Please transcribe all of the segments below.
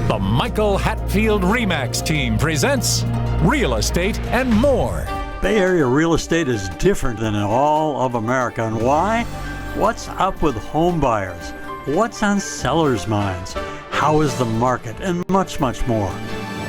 The Michael Hatfield RE/MAX team presents Real Estate and More. Bay Area real estate is different than in all of America. And why? What's up with home buyers? What's on sellers' minds? How is the market? And much, much more.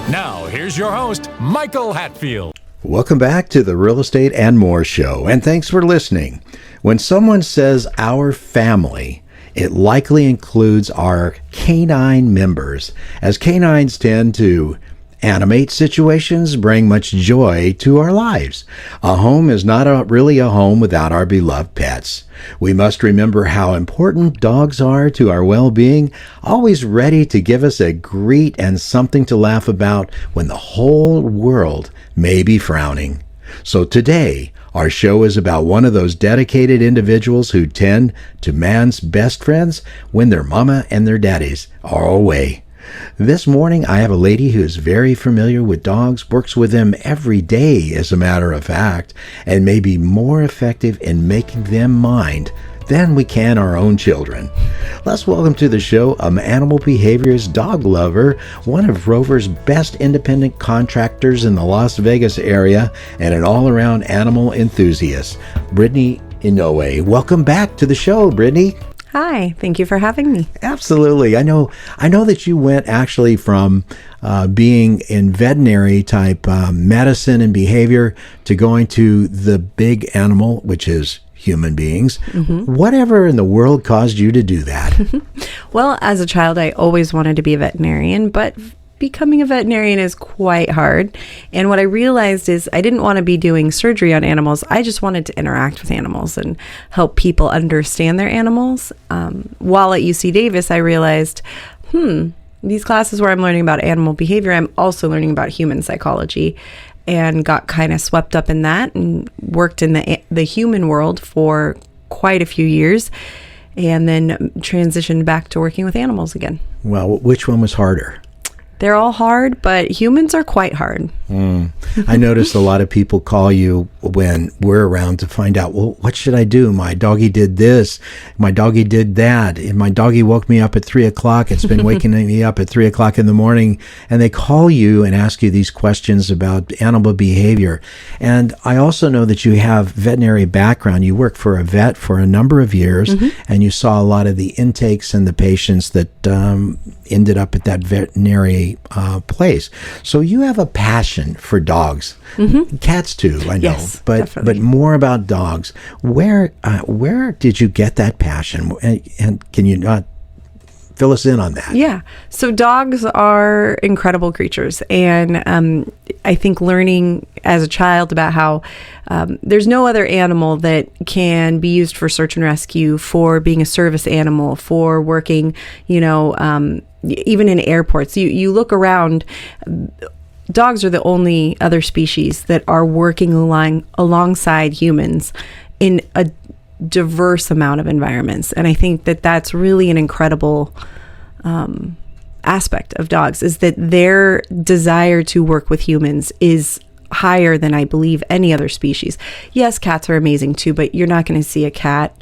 Now, here's your host, Michael Hatfield. Welcome back to the Real Estate and More show, and thanks for listening. When someone says our family, it likely includes our canine members, as canines tend to animate situations, bring much joy to our lives. A home is not really a home without our beloved pets. We must remember how important dogs are to our well-being, always ready to give us a greet and something to laugh about when the whole world may be frowning. So today, our show is about one of those dedicated individuals who tend to man's best friends when their mama and their daddies are away. This morning, I have a lady who is very familiar with dogs, works with them every day, as a matter of fact, and may be more effective in making them mind than we can our own children. Let's welcome to the show an animal behaviorist, dog lover, one of Rover's best independent contractors in the Las Vegas area, and an all-around animal enthusiast, Brittany Inouye. Welcome back to the show, Brittany. Hi, thank you for having me. Absolutely. I know that you went actually from being in veterinary type medicine and behavior to going to the big animal, which is human beings. Mm-hmm. Whatever in the world caused you to do that? Well, as a child, I always wanted to be a veterinarian, but becoming a veterinarian is quite hard. And what I realized is I didn't want to be doing surgery on animals. I just wanted to interact with animals and help people understand their animals. While at UC Davis, I realized, these classes where I'm learning about animal behavior, I'm also learning about human psychology, and got kind of swept up in that and worked in the human world for quite a few years, and then transitioned back to working with animals again. Well, which one was harder? They're all hard, but humans are quite hard. I noticed a lot of people call you when we're around to find out, well, what should I do? My doggy did this. My doggy did that. If my doggy woke me up at 3 o'clock. It's been waking me up at 3 o'clock in the morning. And they call you and ask you these questions about animal behavior. And I also know that you have veterinary background. You worked for a vet for a number of years, and you saw a lot of the intakes and the patients that ended up at that veterinary place. So you have a passion for dogs. Cats too, I know. Yes, but definitely. But more about dogs. Where did you get that passion? And can you not fill us in on that? Yeah. So dogs are incredible creatures. And I think learning as a child about how there's no other animal that can be used for search and rescue, for being a service animal, for working, even in airports. You look around, dogs are the only other species that are working alongside humans in a diverse amount of environments. And I think that that's really an incredible aspect of dogs, is that their desire to work with humans is higher than I believe any other species. Yes, cats are amazing too, but you're not going to see a cat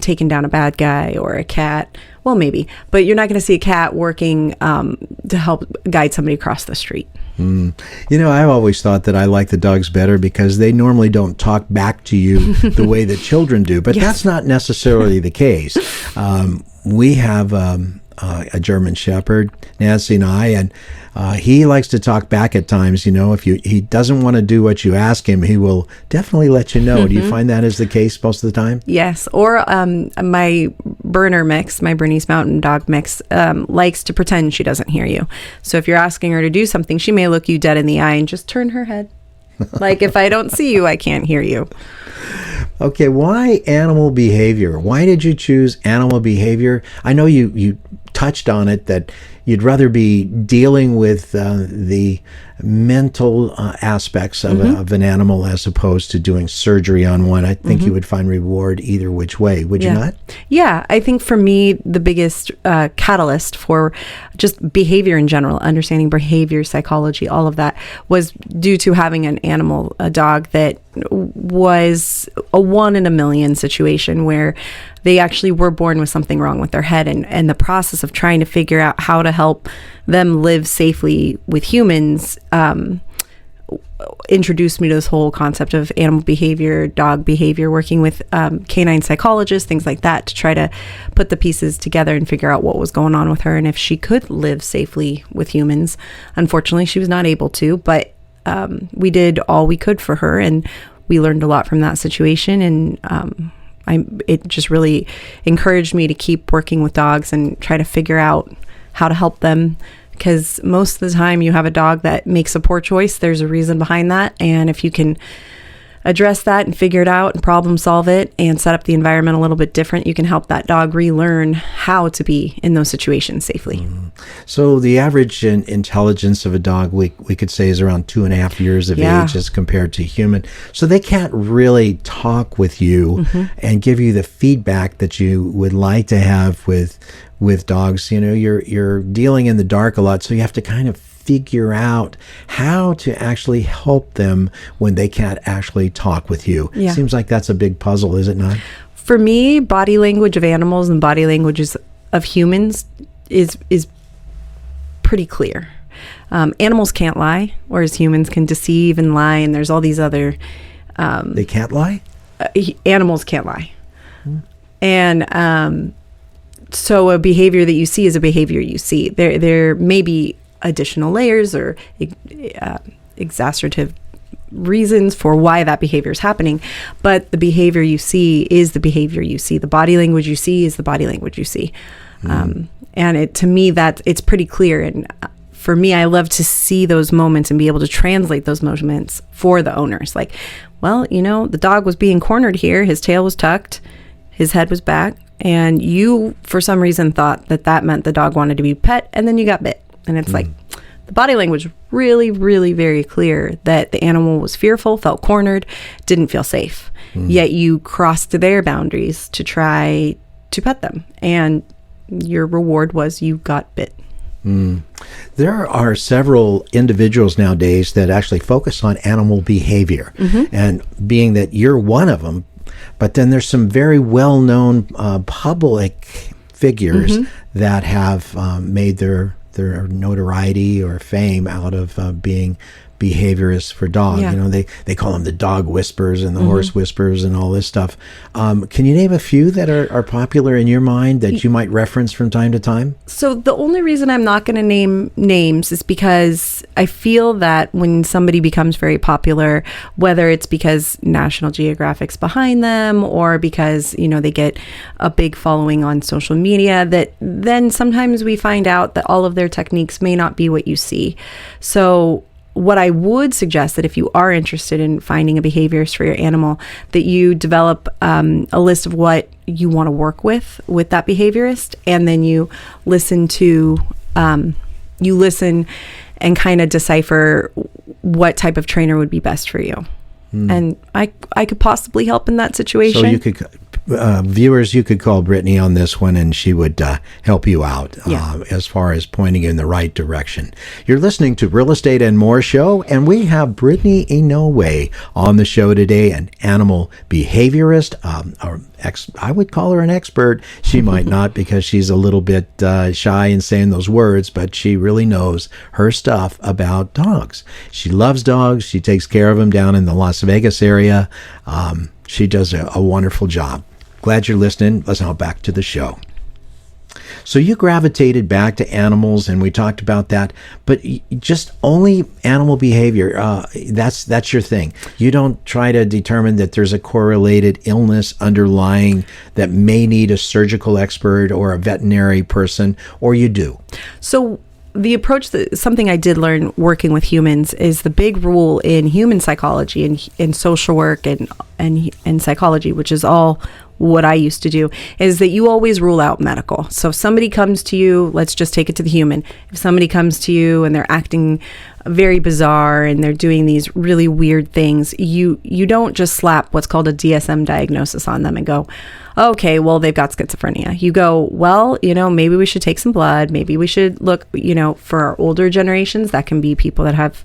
taking down a bad guy, or a cat, well, maybe, but you're not going to see a cat working to help guide somebody across the street. I've always thought that I like the dogs better because they normally don't talk back to you the way that children do, but Yes. that's not necessarily the case. We have a German Shepherd, Nancy and I, and he likes to talk back at times. If he doesn't want to do what you ask him, he will definitely let you know. Do you find that is the case most of the time? Yes. Or my Berner mix, my Bernese Mountain Dog mix, likes to pretend she doesn't hear you. So if you're asking her to do something, she may look you dead in the eye and just turn her head. Like, if I don't see you, I can't hear you. Okay, why animal behavior? Why did you choose animal behavior? I know you touched on it, that you'd rather be dealing with the mental aspects of an animal as opposed to doing surgery on one. I think you would find reward either which way. Would you not? Yeah, I think for me, the biggest catalyst for just behavior in general, understanding behavior, psychology, all of that, was due to having an animal, a dog that was a 1 in a million situation where they actually were born with something wrong with their head, and the process of trying to figure out how to help them live safely with humans, introduced me to this whole concept of animal behavior, dog behavior, working with canine psychologists, things like that, to try to put the pieces together and figure out what was going on with her and if she could live safely with humans. Unfortunately, she was not able to, but we did all we could for her, and we learned a lot from that situation. And it just really encouraged me to keep working with dogs and try to figure out how to help them. Because most of the time you have a dog that makes a poor choice, there's a reason behind that. And if you can address that and figure it out and problem solve it and set up the environment a little bit different, you can help that dog relearn how to be in those situations safely. So the average intelligence of a dog, we could say, is around 2.5 years of age as compared to human. So they can't really talk with you and give you the feedback that you would like to have with dogs. You know, you're dealing in the dark a lot, so you have to kind of figure out how to actually help them when they can't actually talk with you. Yeah. Seems like that's a big puzzle, is it not? For me, body language of animals and body languages of humans is pretty clear. Animals can't lie, whereas humans can deceive and lie, and there's all these other... They can't lie? Animals can't lie. And so a behavior that you see is a behavior you see. There may be additional layers or exacerbative reasons for why that behavior is happening, but the behavior you see is the behavior you see. The body language you see is the body language you see. And to me, it's pretty clear. And for me, I love to see those moments and be able to translate those moments for the owners. Like, well, you know, the dog was being cornered here. His tail was tucked. His head was back. And you, for some reason, thought that meant the dog wanted to be pet, and then you got bit. And it's like, the body language really, really very clear that the animal was fearful, felt cornered, didn't feel safe. Yet you crossed their boundaries to try to pet them. And your reward was you got bit. There are several individuals nowadays that actually focus on animal behavior. And being that you're one of them, but then there's some very well-known public figures that have made their notoriety or fame out of being behaviorists for dogs. You know, they call them the dog whisperers and the horse whisperers and all this stuff. Can you name a few that are popular in your mind that you might reference from time to time? So the only reason I'm not going to name names is because I feel that when somebody becomes very popular, whether it's because National Geographic's behind them or because, you know, they get a big following on social media, that then sometimes we find out that all of their techniques may not be what you see. So what I would suggest that if you are interested in finding a behaviorist for your animal, that you develop a list of what you want to work with that behaviorist, and then you listen and kind of decipher what type of trainer would be best for you. And I could possibly help in that situation. So you could, viewers, you could call Brittany on this one and she would help you out as far as pointing in the right direction. You're listening to Real Estate and More Show, and we have Brittany Inouye on the show today, an animal behaviorist, I would call her an expert. She might not, because she's a little bit shy in saying those words, but she really knows her stuff about dogs. She loves dogs. She takes care of them down in the Las Vegas area. She does a wonderful job. Glad you're listening. Let's now back to the show. So you gravitated back to animals, and we talked about that, but just only animal behavior. That's your thing. You don't try to determine that there's a correlated illness underlying that may need a surgical expert or a veterinary person, or you do? So the approach, something I did learn working with humans, is the big rule in human psychology and in social work and psychology, which is all what I used to do, is that you always rule out medical. So if somebody comes to you, let's just take it to the human. If somebody comes to you and they're acting very bizarre and they're doing these really weird things, you don't just slap what's called a DSM diagnosis on them and go, okay, well, they've got schizophrenia. You go, well, maybe we should take some blood. Maybe we should look, for our older generations, that can be people that have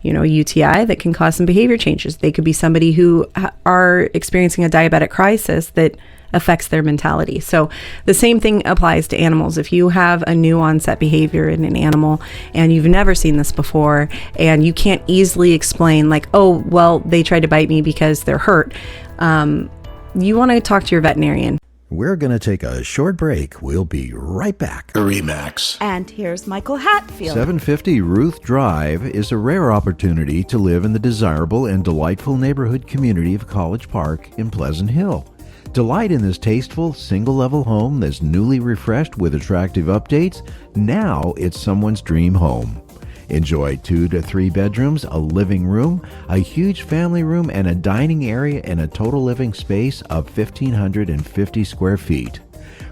UTI that can cause some behavior changes. They could be somebody who are experiencing a diabetic crisis that affects their mentality. So the same thing applies to animals. If you have a new onset behavior in an animal and you've never seen this before and you can't easily explain like, oh, well, they tried to bite me because they're hurt, you want to talk to your veterinarian. We're going to take a short break. We'll be right back. RE/MAX. And here's Michael Hatfield. 750 Ruth Drive is a rare opportunity to live in the desirable and delightful neighborhood community of College Park in Pleasant Hill. Delight in this tasteful, single-level home that's newly refreshed with attractive updates. Now it's someone's dream home. Enjoy 2 to 3 bedrooms, a living room, a huge family room, and a dining area in a total living space of 1,550 square feet.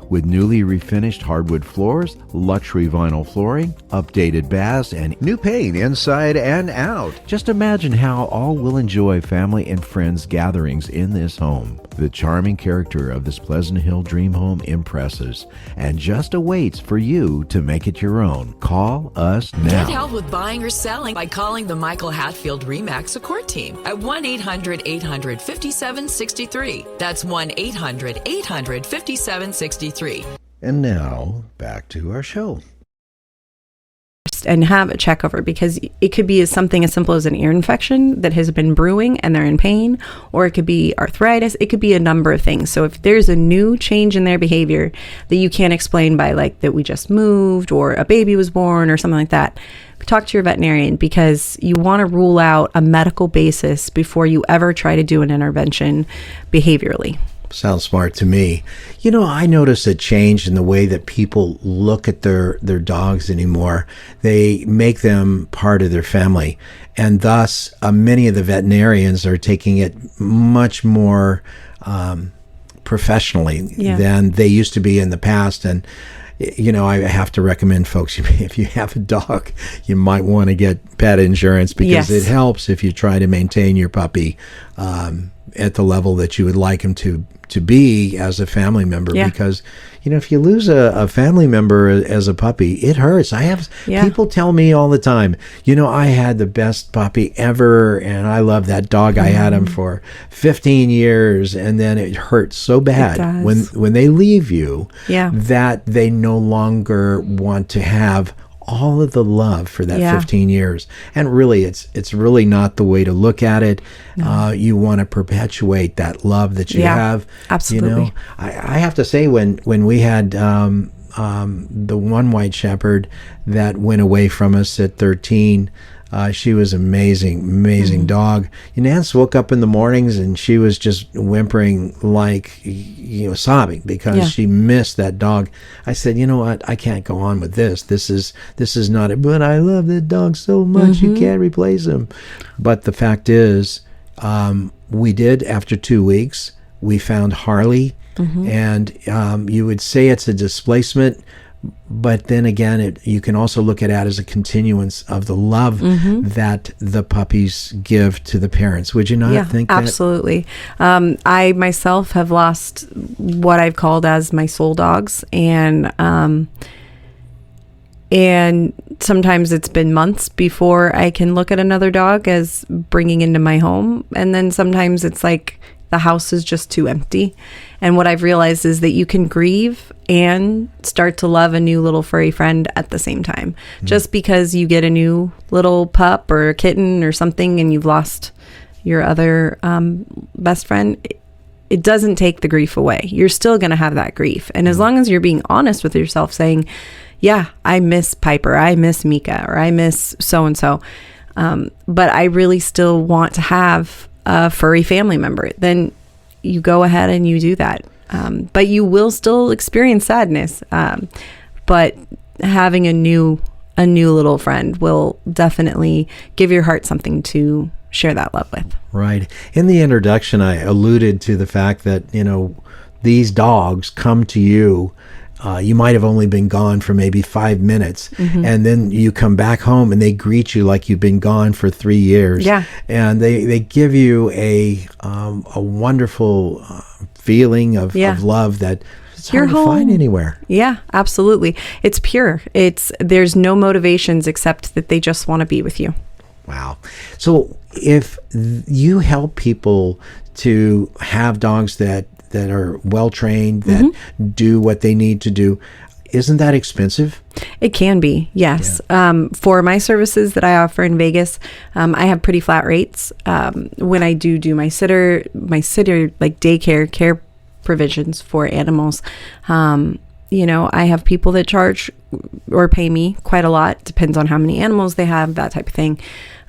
With newly refinished hardwood floors, luxury vinyl flooring, updated baths, and new paint inside and out. Just imagine how all will enjoy family and friends gatherings in this home. The charming character of this Pleasant Hill dream home impresses and just awaits for you to make it your own. Call us now. Get help with buying or selling by calling the Michael Hatfield RE/MAX Support Team at 1-800-800-5763. That's 1-800-800-5763. And now, back to our show. And have a check over, because it could be something as simple as an ear infection that has been brewing and they're in pain, or it could be arthritis. It could be a number of things. So if there's a new change in their behavior that you can't explain by like that we just moved or a baby was born or something like that, talk to your veterinarian, because you want to rule out a medical basis before you ever try to do an intervention behaviorally. Sounds smart to me. You know, I notice a change in the way that people look at their dogs anymore. They make them part of their family. And thus, many of the veterinarians are taking it much more professionally than they used to be in the past. And, you know, I have to recommend folks, if you have a dog, you might want to get pet insurance, because it helps if you try to maintain your puppy at the level that you would like him to be as a family member. Because, you know, if you lose a family member as a puppy, it hurts. I have people tell me all the time, you know, I had the best puppy ever and I love that dog. I had him for 15 years and then it hurts so bad when they leave you that they no longer want to have all of the love for that 15 years. And really, it's really not the way to look at it. No. You want to perpetuate that love that you have. Absolutely. You know, I have to say, when we had the one white shepherd that went away from us at 13, she was amazing dog. And Nance woke up in the mornings and she was just whimpering, like, you know, sobbing because she missed that dog. I said, you know what? I can't go on with this. This is not it. But I love that dog so much. You can't replace him. But the fact is, we did, after 2 weeks, we found Harley, and you would say it's a displacement. But then again, you can also look at it as a continuance of the love that the puppies give to the parents. Would you not think that? Absolutely. I myself have lost what I've called as my soul dogs. And sometimes it's been months before I can look at another dog as bringing into my home. And then sometimes it's like the house is just too empty. And what I've realized is that you can grieve and start to love a new little furry friend at the same time. Just because you get a new little pup or a kitten or something and you've lost your other best friend, it doesn't take the grief away. You're still going to have that grief. And as long as you're being honest with yourself, saying, yeah, I miss Piper, I miss Mika, or I miss so-and-so, but I really still want to have a furry family member, then you go ahead and you do that. But you will still experience sadness. But having a new little friend will definitely give your heart something to share that love with. Right. In the introduction, I alluded to the fact that, you know, these dogs come to you. You might have only been gone for maybe 5 minutes, and then you come back home and they greet you like you've been gone for 3 years. Yeah. And they give you a wonderful feeling of love that it's hard to find anywhere. Yeah, absolutely. It's pure. There's no motivations except that they just want to be with you. Wow. So if you help people to have dogs that that are well trained, that do what they need to do. Isn't that expensive? It can be, yes. For my services that I offer in Vegas, I have pretty flat rates. When I do my sitter like daycare care provisions for animals, I have people that charge or pay me quite a lot. Depends on how many animals they have, that type of thing.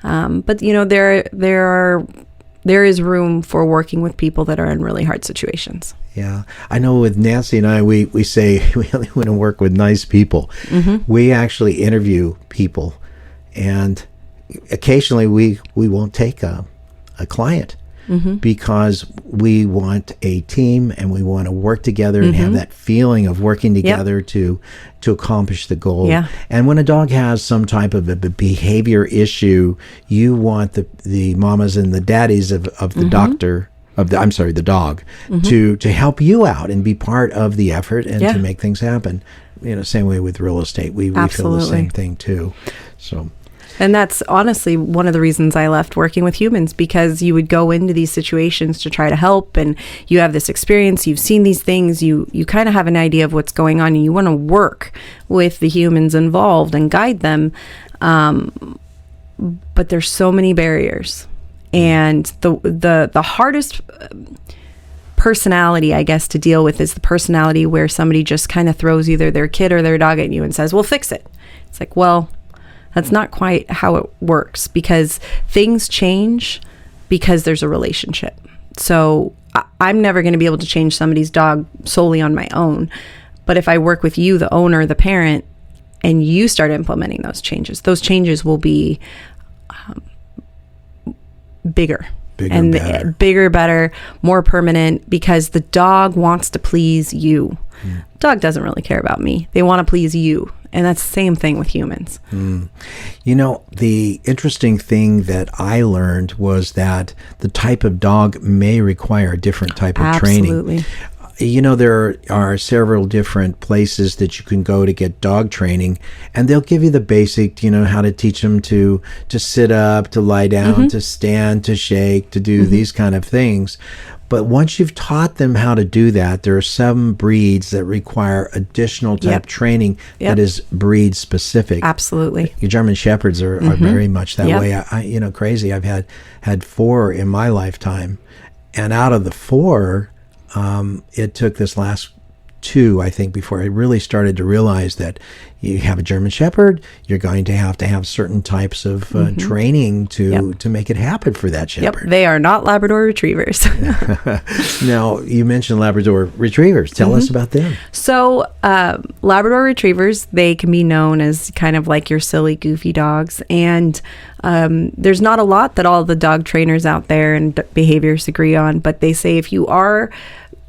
But there is room for working with people that are in really hard situations. Yeah. I know with Nancy and I, we say we only want to work with nice people. We actually interview people, and occasionally we won't take a client because we want a team and we want to work together and have that feeling of working together to accomplish the goal. Yeah. And when a dog has some type of a behavior issue, you want the mamas and the daddies of the doctor, the dog, to help you out and be part of the effort and to make things happen. Same way with real estate. We feel the same thing too. So. And that's honestly one of the reasons I left working with humans, because you would go into these situations to try to help, and you have this experience, you've seen these things, you kind of have an idea of what's going on, and you want to work with the humans involved and guide them. But there's so many barriers. And the hardest personality, I guess, to deal with is the personality where somebody just kind of throws either their kid or their dog at you and says, well, fix it. It's like, well, that's not quite how it works, because things change because there's a relationship. So I'm never going to be able to change somebody's dog solely on my own. But if I work with you, the owner, the parent, and you start implementing those changes will be bigger. Bigger, better, more permanent, because the dog wants to please you. Dog doesn't really care about me. They want to please you. And that's the same thing with humans. The interesting thing that I learned was that the type of dog may require a different type of training. Absolutely. There are several different places that you can go to get dog training, and they'll give you the basic, how to teach them to sit up, to lie down, to stand, to shake, to do these kind of things. But once you've taught them how to do that, there are some breeds that require additional type training that is breed specific. Absolutely. Your German Shepherds are very much that way. I crazy. I've had 4 in my lifetime, and out of the 4, it took this last 2, I think, before I really started to realize that you have a German Shepherd, you're going to have certain types of training to make it happen for that Shepherd. Yep, they are not Labrador Retrievers. Now, you mentioned Labrador Retrievers. Tell us about them. So, Labrador Retrievers, they can be known as kind of like your silly, goofy dogs. And there's not a lot that all the dog trainers out there and behaviorists agree on, but they say if you are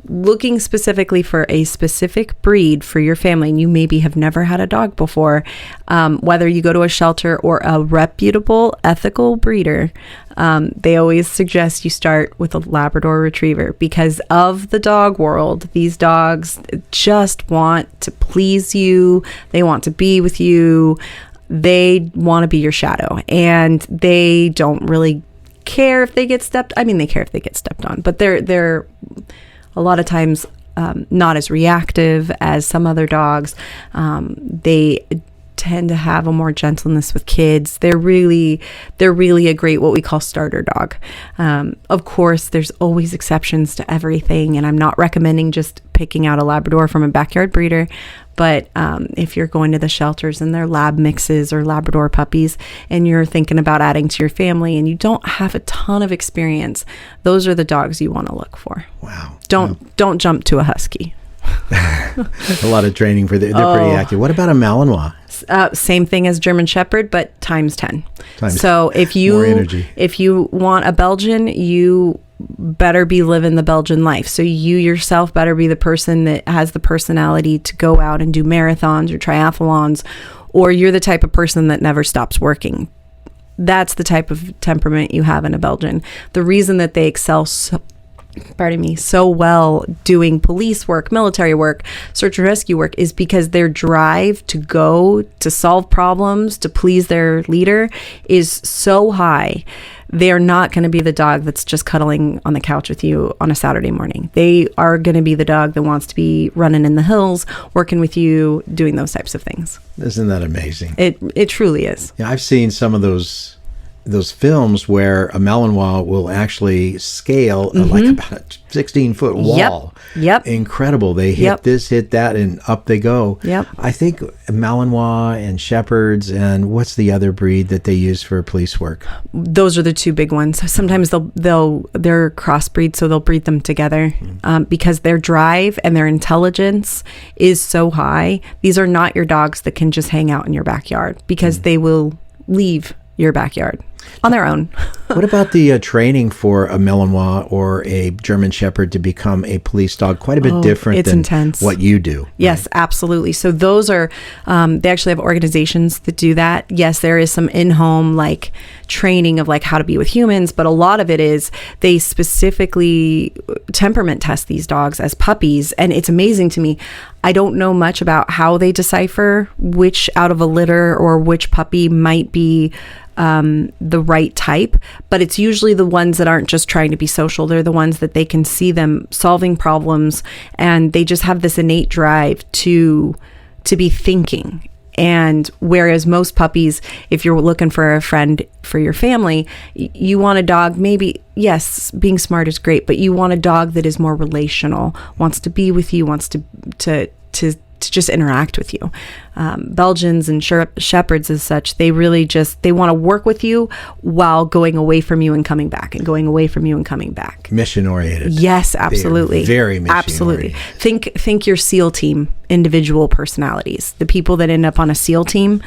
looking specifically for a specific breed for your family, and you maybe have never had a dog before, whether you go to a shelter or a reputable, ethical breeder, they always suggest you start with a Labrador Retriever, because of the dog world, these dogs just want to please you. They want to be with you. They want to be your shadow, and they don't really care if they get stepped. I mean, they care if they get stepped on, but they're a lot of times not as reactive as some other dogs. They tend to have a more gentleness with kids. They're really a great, what we call, starter dog. Of course, there's always exceptions to everything, and I'm not recommending just picking out a Labrador from a backyard breeder. But if you're going to the shelters and they're lab mixes or Labrador puppies, and you're thinking about adding to your family and you don't have a ton of experience, those are the dogs you want to look for. Wow. Don't jump to a husky. A lot of training for they're pretty active. What about a Malinois? Same thing as German Shepherd, but times 10. So if more energy. If you want a Belgian, you better be living the Belgian life. So you yourself better be the person that has the personality to go out and do marathons or triathlons, or you're the type of person that never stops working. That's the type of temperament you have in a Belgian. The reason that they excel pardon me, so well doing police work, military work, search and rescue work is because their drive to go, to solve problems, to please their leader is so high. They are not going to be the dog that's just cuddling on the couch with you on a Saturday morning. They are going to be the dog that wants to be running in the hills, working with you, doing those types of things. Isn't that amazing? It truly is. Yeah, I've seen some of those films where a Malinois will actually scale like about a 16-foot wall. Yep. Incredible. They hit this, hit that, and up they go. Yep. I think Malinois and Shepherds, and what's the other breed that they use for police work? Those are the two big ones. Sometimes they're crossbreed, so they'll breed them together because their drive and their intelligence is so high. These are not your dogs that can just hang out in your backyard because they will leave your backyard on their own. What about the training for a Malinois or a German Shepherd to become a police dog? Quite a bit different than intense. What you do. Yes, right? Absolutely. So those are, they actually have organizations that do that. Yes, there is some in-home like training of like how to be with humans, but a lot of it is they specifically temperament test these dogs as puppies. And it's amazing to me. I don't know much about how they decipher which out of a litter or which puppy might be the right type, but it's usually the ones that aren't just trying to be social. They're the ones that they can see them solving problems, and they just have this innate drive to be thinking. And whereas most puppies, if you're looking for a friend for your family, you want a dog, maybe, yes, being smart is great, but you want a dog that is more relational, wants to be with you, wants to just interact with you. Belgians and Shepherds as such, they really they want to work with you while going away from you and coming back and going away from you and coming back. Mission oriented. Yes, absolutely. Very mission absolutely. oriented. Think your SEAL team, individual personalities. The people that end up on a SEAL team,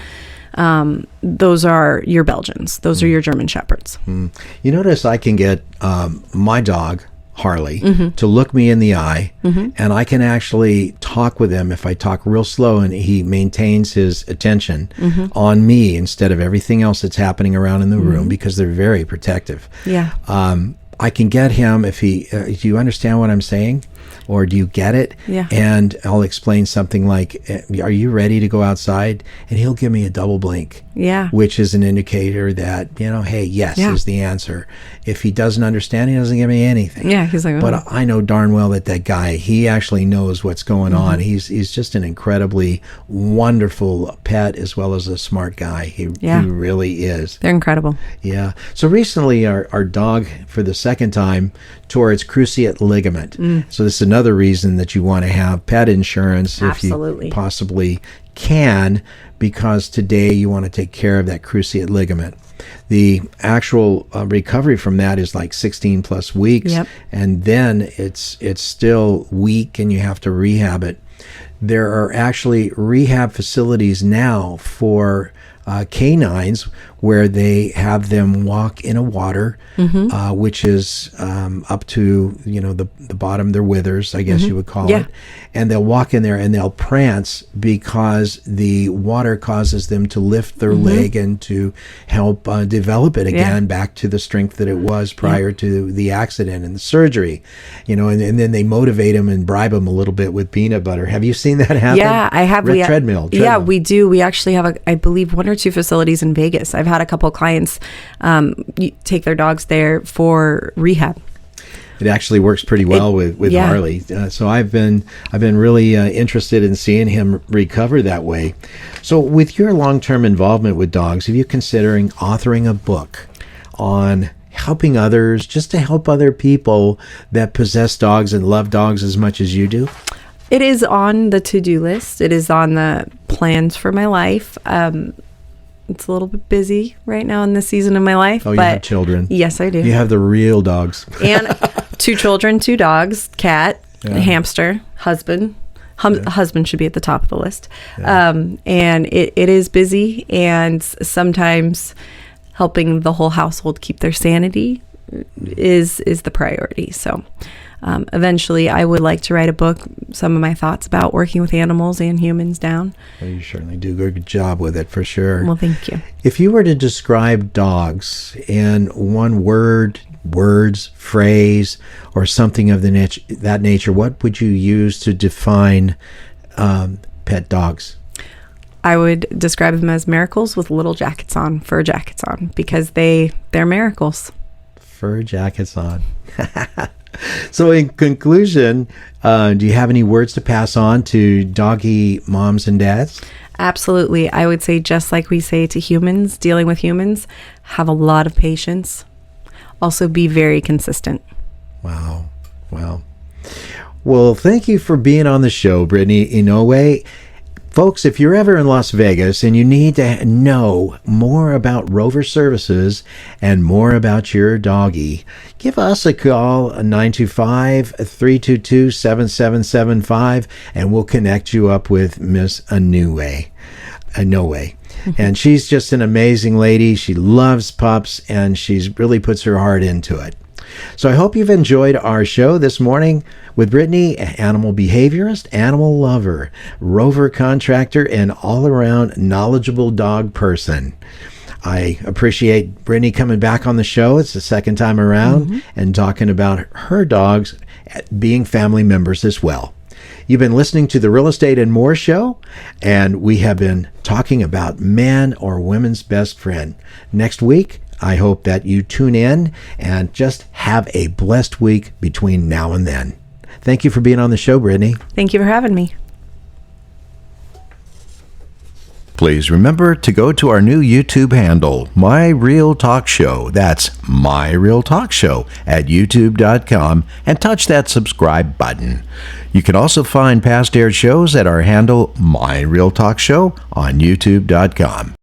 those are your Belgians. Those are your German Shepherds. You notice I can get my dog, Harley, to look me in the eye, and I can actually talk with him if I talk real slow and he maintains his attention on me instead of everything else that's happening around in the room, because they're very protective. Yeah. I can get him if he, do you understand what I'm saying? Or do you get it? Yeah. And I'll explain something like, are you ready to go outside? And he'll give me a double blink. Yeah. Which is an indicator that, hey, yes is the answer. If he doesn't understand, he doesn't give me anything. Yeah. He's like, oh. But I know darn well that guy, he actually knows what's going on. He's just an incredibly wonderful pet as well as a smart guy. He really is. They're incredible. Yeah. So recently our dog, for the second time, tore its cruciate ligament. So this is another reason that you want to have pet insurance if you possibly can, because today you want to take care of that cruciate ligament. The actual recovery from that is like 16 plus weeks, and then it's still weak and you have to rehab it. There are actually rehab facilities now for canines where they have them walk in a water, which is up to the bottom, their withers, I guess you would call it, and they'll walk in there and they'll prance because the water causes them to lift their leg and to help develop it again back to the strength that it was prior to the accident and the surgery, and then they motivate them and bribe them a little bit with peanut butter. Have you seen that happen? Yeah, I have. Treadmill. Yeah, we do. We actually have I believe 1 or 2 facilities in Vegas. I've had a couple of clients take their dogs there for rehab. It actually works pretty well with Harley. So I've been really interested in seeing him recover that way. So with your long-term involvement with dogs, are you considering authoring a book on helping others, just to help other people that possess dogs and love dogs as much as you do? It is on the to-do list. It is on the plans for my life. It's a little bit busy right now in this season of my life. Oh, you have children. Yes, I do. You have the real dogs. And 2 children, 2 dogs, cat, a hamster, husband. Husband should be at the top of the list. And it is busy, and sometimes helping the whole household keep their sanity is the priority. So Eventually, I would like to write a book, some of my thoughts about working with animals and humans down. Well, you certainly do a good job with it, for sure. Well, thank you. If you were to describe dogs in one word, words, phrase, or something of that nature, what would you use to define pet dogs? I would describe them as miracles with little jackets on, fur jackets on, because they're miracles. Fur jackets on. So in conclusion, do you have any words to pass on to doggy moms and dads? Absolutely. I would say, just like we say to humans, dealing with humans, have a lot of patience. Also, be very consistent. Wow. Well, thank you for being on the show, Brittany Inouye. Folks, if you're ever in Las Vegas and you need to know more about Rover services and more about your doggy, give us a call, 925-322-7775, and we'll connect you up with Miss Inouye. And she's just an amazing lady. She loves pups, and she really puts her heart into it. So I hope you've enjoyed our show this morning with Brittany, animal behaviorist, animal lover, Rover contractor, and all-around knowledgeable dog person. I appreciate Brittany coming back on the show. It's the second time around, and talking about her dogs being family members as well. You've been listening to the Real Estate and More show, and we have been talking about man or women's best friend. Next week, I hope that you tune in and just have a blessed week between now and then. Thank you for being on the show, Brittany. Thank you for having me. Please remember to go to our new YouTube handle, My Real Talk Show. That's My Real Talk Show at youtube.com, and touch that subscribe button. You can also find past aired shows at our handle, My Real Talk Show, on youtube.com.